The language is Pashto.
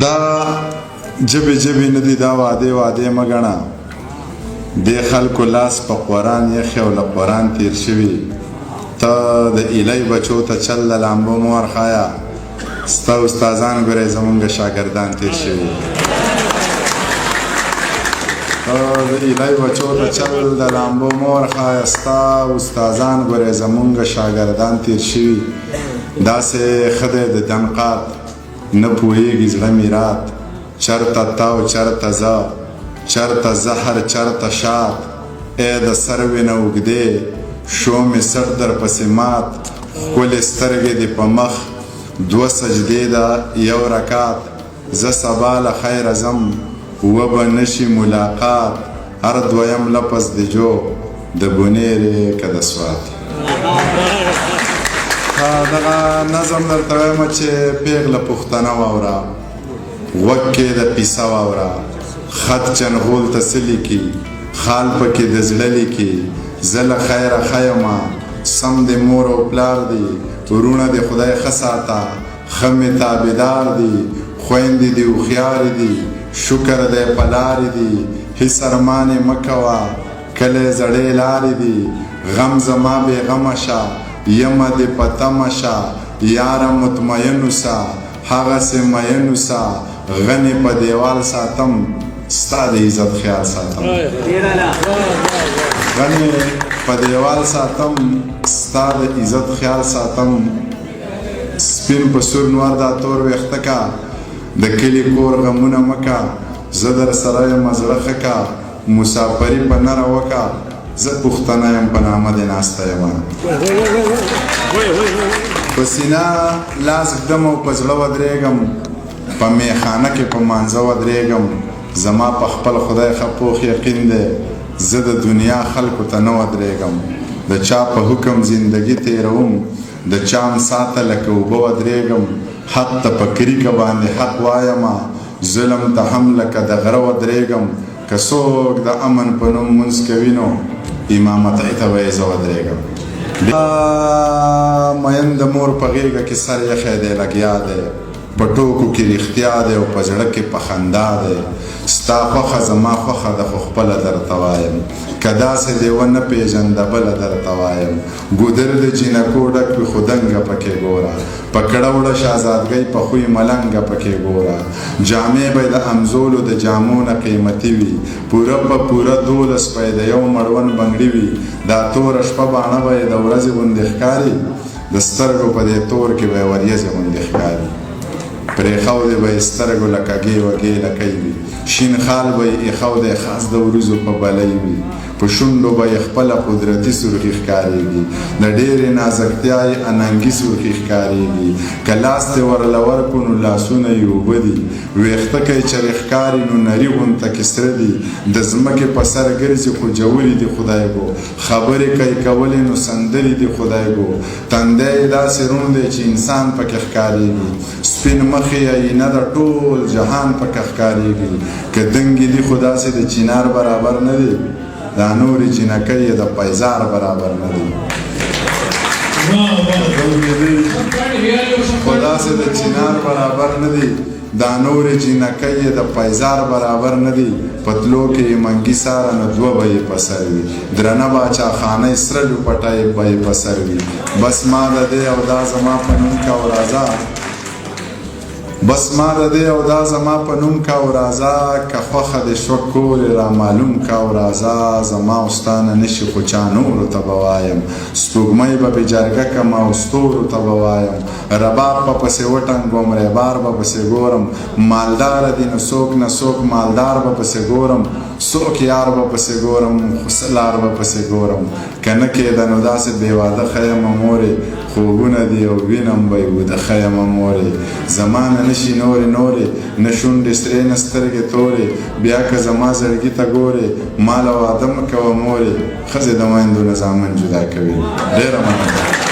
دا جبې جبې نه دي، دا وعدې وعدې مه ګڼه. دې خلکو لاس په قرآن یخې او له قرآن تیر شوي. ته د ایلی بچو ته چل د لامبو مه ورښایه. ستا استادان ګورئ زمونږ شاګردان تیر شوي. ته د ایلی بچو ته چل د لامبو مه ورښایه. ستا استادان ګورئ زمونږ شاګردان تیر شوي. داسې ښه دی د دنقات نه پوهېږي زړه میرات. چرته تاو چرته زه، چرته زهر چرته شات. ای د سروې نه اوږدې شو مې سر در پسې مات. ښکلې سترګې دې په مخ، دوه سجدې ده یو رکات. زه سبا له خیره ځم وبه نشي ملاقات. هر دویم لفظ د جو د بونیرې که د سوات. دغه نظم درته وایم چې پیغله پښتنه واوره، غوږ کې د پیسه واوره. خط چنغول ته څه لیکي، خال پکې د زړه لیکي. زه له خیره ښه یمه، سم د مور او پلار دي. وروڼه د خدای ښه ساته، ښه مې تابعدار دي. خویندې دې هوښیارې دي، شکر دی په لارې دي. هېڅ ارمان یې مه کوه، کلی زړې لارې دي. غم زما بې غمه شه، یمه دې په تمه شه. یاره مطمئن اوسه، هغسې مین اوسه. غنې په دیوال ساتم، ستا د عزت خیال ساتم. غنې په دیوال ساتم، ستا د عزت خیال ساتم. سپین په سور نور دا تور ویښته کا، د کلي کور غمونه مه کا. زه در سره یم زړه ښه کا، مسافري په نره وکه. زه پښتنه یم په نامه دې ناسته یمه. په سینه لاس ږدم او په زړه ودرېږم. په میخانه کې په مانځه ودرېږم. زما په خپل خدای ښه پوخ یقین دی، زه د دنیا خلکو ته نه ودرېږم. د چا په حکم زندګي تېروم، د چا ساته لکه اوبه ودرېږم. حق ته په کریکه باندې حق وایمه، ظلم ته هم لکه د غره ودرېږم. که څوک د امن په نوم مونځ کوي نو امامتۍ ته به یې زه ودرېږم. مین د مور په غېږه کې سر یخی دی لګیا دی. په ټوکو کې رښتیا دی او په زړه کې په خندا دی. ستا خوښه زما خوښه ده خو خپله درته وایم. که داسې دې ونه پېژنده بله درته وایم. ګودر د جینکو ډک وي خو دنګه پکې ګوره. په کړه وړه شهزادګۍ په خوی ملنګه پکې ګوره. جامې به د امزولو د جامو نه قیمتي وي. پوره په پوره 12 به د یو مړوند بنګړي وي. دا توره شپه باڼه به یې د ورځې غوندې ښکاري. د سترګو په دې تور کې به یې وریځې غوندې ښکاري. پرېښودې به یې سترګو لکه ګې وګې لکۍ وي. شین خال به یې ایښودی خاص د وریځو په بلۍ وي. په شونډو به یې خپله قدرتي سرخي ښکارېږي. د ډېرې نازکتیا یې اننګي سرخي ښکارېږي. که لاس دې ورله ورکړو نو لاسونه یې اوبه دي. ویښته که یې چرې ښکاري نو نري غونته کې سره دي. د ځمکې په سر ګرځي خو جوړې دي خدای ګو. خبرې که یې کولې نو سندرې دي خدای ګو. تندی یې داسې روڼ دی چې انسان پکې ښکارېږي. سپین مخې آینه د ټول جهان پکې ښکارېږي. که دنګې دي خو داسې د چینار برابر نه دي. دا نورې جینکۍ یې د پیزار برابر نه دي. خو داسې د چینار برابر نه دي. دا نورې جینکۍ یې د پیزار برابر نه دي. پتلو کې یې منګي ساره نو دوه به یې په سر وي. درنه باچاخانۍ سره لوپټی به یې په سر وي. بس ما د دې او دا زما په نوم کا او راځه. بس ما د دې او دا زما په نوم کا او راځه. که خوښه دې شوه کور را معلوم کا او راځه. زما او ستا نه نشي خو چا نورو ته به وایم. سپوږمۍ به بې جرګه کړم او ستورو ته به وایم. رباب به پسې وټنګوم، ریبار به پسې ګورم. مالداره دي نو څوک نه څوک مالدار به پسې ګورم. څوک یار به پسې ګورم، خو څه لار به پسې ګورم. که نه کېده نو داسې بې واده ښه یمه مورې. خوبونه دي او وینم به یې وده ښه یمه مورې. زما نه نشي نورې نه شونډې سرې نه سترګې تورې. بیا که زما زړګي ته ګورې ما له واده مه کوه مورې. ښځې د میندو نه زامن جدا کوي. ډېره مننه.